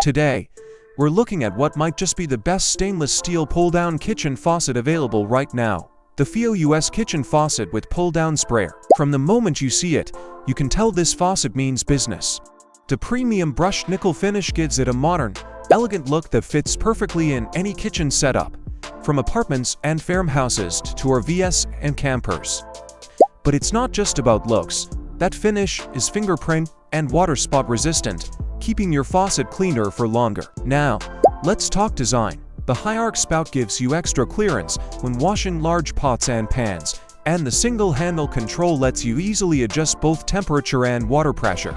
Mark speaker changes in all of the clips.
Speaker 1: Today, we're looking at what might just be the best stainless steel pull-down kitchen faucet available right now. The FORIOUS Kitchen Faucet with pull-down sprayer. From the moment you see it, you can tell this faucet means business. The premium brushed nickel finish gives it a modern, elegant look that fits perfectly in any kitchen setup, from apartments and farmhouses to RVs and campers. But it's not just about looks. That finish is fingerprint and water spot resistant, keeping your faucet cleaner for longer. Now, let's talk design. The high-arc spout gives you extra clearance when washing large pots and pans, and the single-handle control lets you easily adjust both temperature and water pressure.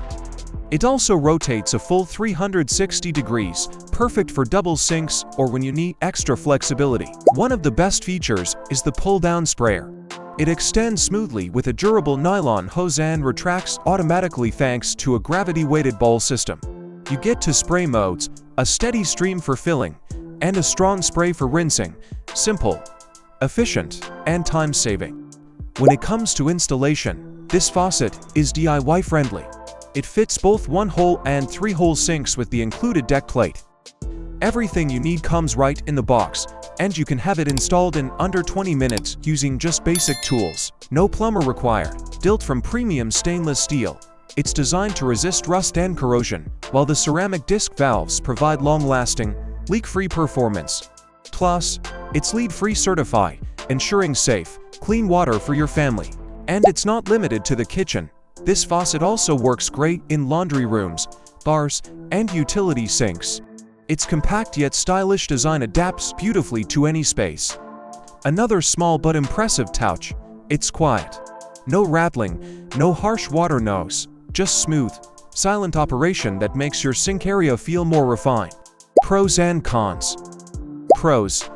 Speaker 1: It also rotates a full 360 degrees, perfect for double sinks or when you need extra flexibility. One of the best features is the pull-down sprayer. It extends smoothly with a durable nylon hose and retracts automatically thanks to a gravity-weighted bowl system. You get two spray modes, a steady stream for filling, and a strong spray for rinsing. Simple, efficient, and time-saving. When it comes to installation, this faucet is DIY-friendly. It fits both one-hole and three-hole sinks with the included deck plate. Everything you need comes right in the box, and you can have it installed in under 20 minutes using just basic tools. No plumber required. Built from premium stainless steel, it's designed to resist rust and corrosion, while the ceramic disc valves provide long-lasting, leak-free performance. Plus, it's lead-free certified, ensuring safe, clean water for your family. And it's not limited to the kitchen. This faucet also works great in laundry rooms, bars, and utility sinks. Its compact yet stylish design adapts beautifully to any space. Another small but impressive touch, it's quiet. No rattling, no harsh water nose, just smooth, silent operation that makes your sink area feel more refined. Pros and cons. Pros: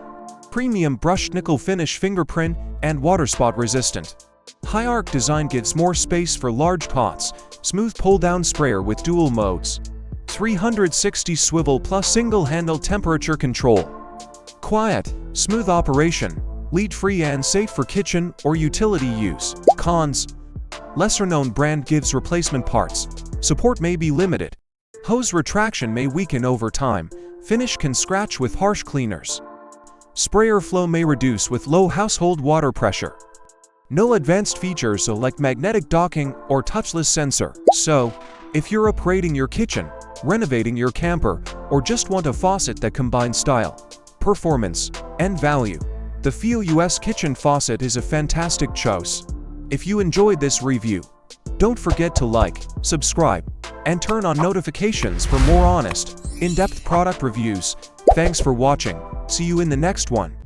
Speaker 1: premium brushed nickel finish, fingerprint and water spot resistant. High-arc design gives more space for large pots. Smooth pull-down sprayer with dual modes. 360 swivel plus single-handle temperature control. Quiet, smooth operation, lead-free and safe for kitchen or utility use. Cons: lesser-known brand gives replacement parts. Support may be limited. Hose retraction may weaken over time. Finish can scratch with harsh cleaners. Sprayer flow may reduce with low household water pressure. No advanced features like magnetic docking or touchless sensor. So, if you're upgrading your kitchen, renovating your camper, or just want a faucet that combines style, performance, and value, the FORIOUS Kitchen Faucet is a fantastic choice. If you enjoyed this review, don't forget to like, subscribe, and turn on notifications for more honest, in-depth product reviews. Thanks for watching. See you in the next one.